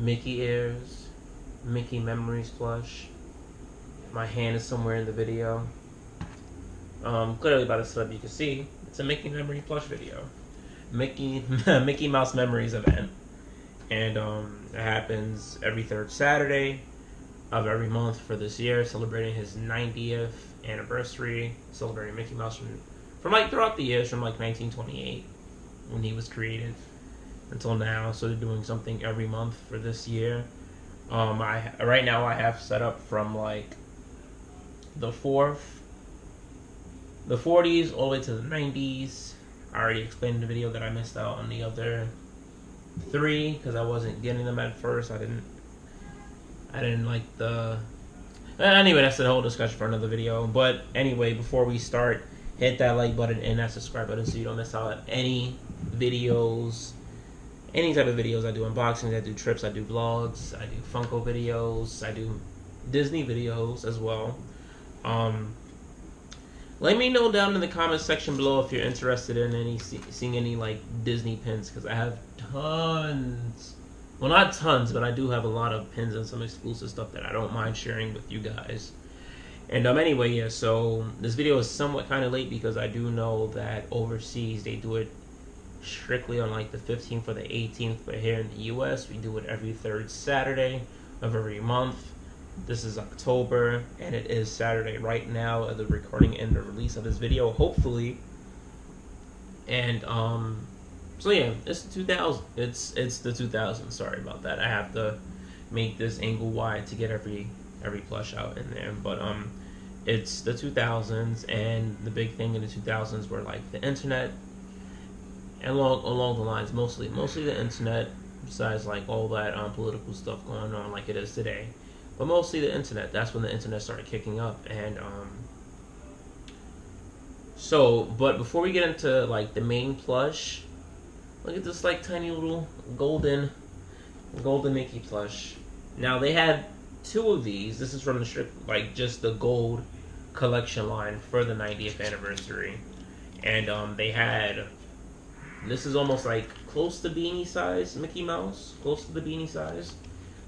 Mickey ears, Mickey memories plush. My hand is somewhere in the video. Clearly by the sub you can see it's a Mickey memory plush video. Mickey Mouse Memories event. And it happens every third Saturday of every month for this year, celebrating his 90th anniversary, celebrating Mickey Mouse from like throughout the years, from like 1928 when he was created until now. So they're doing something every month for this year. Right now I have set up from like the 40s all the way to the 90s. I already explained in the video that I missed out on the other 3 because I wasn't getting them at first. I didn't like the... Anyway, that's a whole discussion for another video. But anyway, before we start, hit that like button and that subscribe button so you don't miss out on any videos, any type of videos. I do unboxings, I do trips, I do vlogs, I do Funko videos, I do Disney videos as well. Let me know down in the comment section below if you're interested in seeing any like Disney pins, because I have tons. Well, not tons, but I do have a lot of pins and some exclusive stuff that I don't mind sharing with you guys. And anyway, yeah, so this video is somewhat kind of late because I do know that overseas they do it strictly on like the 15th or the 18th, but here in the US we do it every third Saturday of every month. This is October, and it is Saturday right now of the recording and the release of this video, hopefully. And so yeah, it's the 2000. It's the 2000. Sorry about that. I have to make this angle wide to get every plush out in there. But it's the 2000s, and the big thing in the 2000s were like the internet, and along the lines mostly the internet. Besides like all that political stuff going on like it is today. But mostly the internet. That's when the internet started kicking up. And but before we get into like the main plush, look at this like tiny little golden Mickey plush. Now they had 2 of these. This is from the strip, like just the gold collection line for the 90th anniversary. And they had, this is almost like close to beanie size Mickey Mouse, close to the beanie size.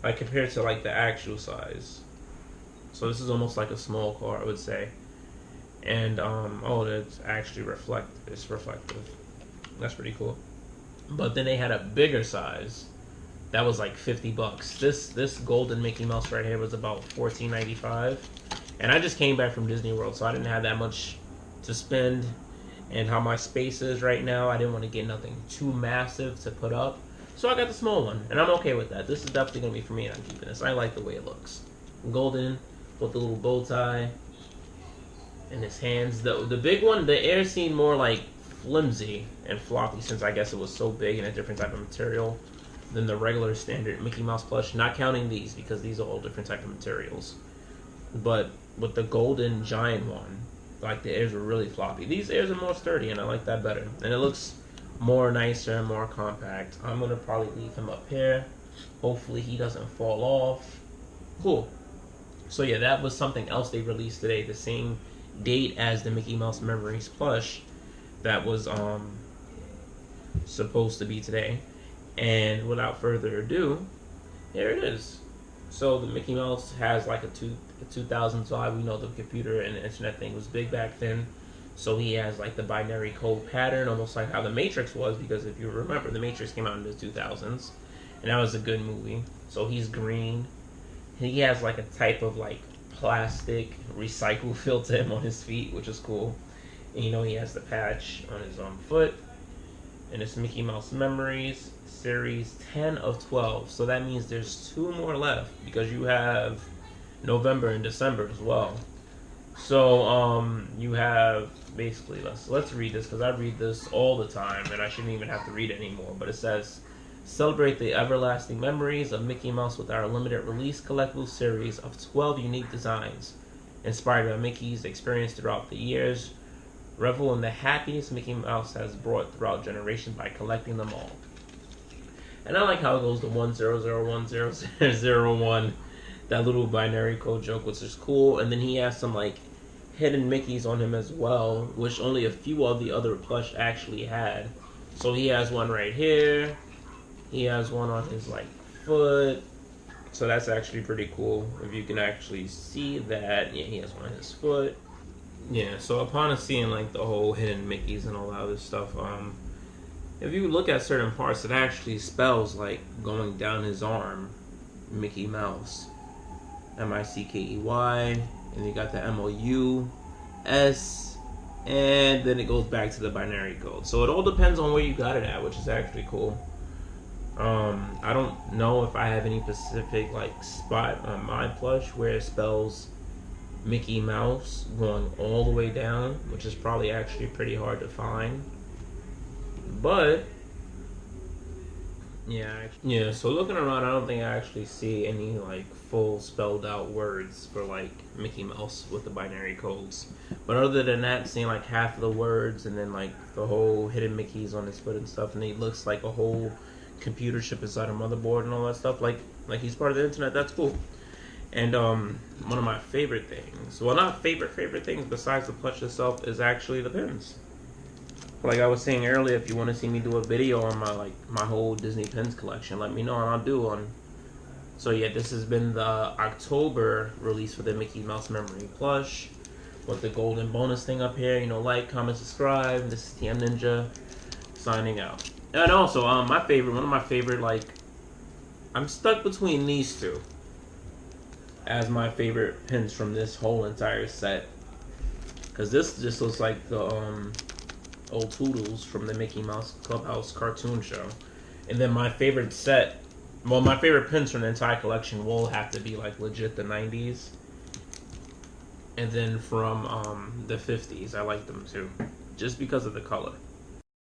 Like compared to like the actual size. So this is almost like a small car, I would say. And oh, it's actually it's reflective. That's pretty cool. But then they had a bigger size that was like $50. This golden Mickey Mouse right here was about $14.95. And I just came back from Disney World, so I didn't have that much to spend. And how my space is right now, I didn't want to get nothing too massive to put up. So I got the small one, and I'm okay with that. This is definitely going to be for me, and I'm keeping this. I like the way it looks. Golden, with the little bow tie, and his hands. The big one, the air seemed more like flimsy and floppy, since I guess it was so big and a different type of material than the regular standard Mickey Mouse plush. Not counting these, because these are all different type of materials. But with the golden giant one, like the ears were really floppy. These ears are more sturdy, and I like that better. And it looks more nicer and more compact. I'm gonna probably leave him up here. Hopefully he doesn't fall off. Cool. So yeah, that was something else they released today, the same date as the Mickey Mouse Memories plush that was supposed to be today. And without further ado, here it is. So the Mickey Mouse has like a 2005. We know the computer and the internet thing was big back then. So he has like the binary code pattern, almost like how the Matrix was, because if you remember, the Matrix came out in the 2000s, and that was a good movie. So he's green. He has like a type of like plastic recycle feel to him on his feet, which is cool. And you know he has the patch on his foot. And it's Mickey Mouse Memories Series 10 of 12. So that means there's 2 more left, because you have November and December as well. So you have basically, let's read this, because I read this all the time and I shouldn't even have to read it anymore. But it says, celebrate the everlasting memories of Mickey Mouse with our limited release collectible series of 12 unique designs inspired by Mickey's experience throughout the years. Revel in the happiness Mickey Mouse has brought throughout generations by collecting them all. And I like how it goes to 10010001, that little binary code joke, which is cool. And then he has some like hidden Mickeys on him as well, which only a few of the other plush actually had. So he has one right here. He has one on his like foot. So that's actually pretty cool if you can actually see that. Yeah, he has one on his foot. Yeah, so upon seeing like the whole hidden Mickeys and all that other stuff, if you look at certain parts, it actually spells like going down his arm, Mickey Mouse, Mickey, and you got the MOUS, and then it goes back to the binary code. So it all depends on where you got it at, which is actually cool. I don't know if I have any specific like spot on my plush where it spells Mickey Mouse going all the way down, which is probably actually pretty hard to find. But yeah. So looking around, I don't think I actually see any like full spelled out words for like Mickey Mouse with the binary codes. But other than that, seeing like half of the words and then like the whole hidden Mickeys on his foot and stuff, and he looks like a whole computer chip inside a motherboard and all that stuff, like he's part of the internet. That's cool. And one of my favorite things, well, not favorite things besides the plush itself, is actually the pins. Like I was saying earlier, if you want to see me do a video on my whole Disney pins collection, let me know and I'll do one. So yeah, this has been the October release for the Mickey Mouse Memory plush with the golden bonus thing up here. You know, like, comment, subscribe. This is TM Ninja signing out. And also, one of my favorite, like, I'm stuck between these two as my favorite pins from this whole entire set, because this just looks like the old Toodles from the Mickey Mouse Clubhouse cartoon show. And then my favorite set, well, my favorite pins from the entire collection will have to be like legit the 90s. And then from the 50s, I like them too, just because of the color.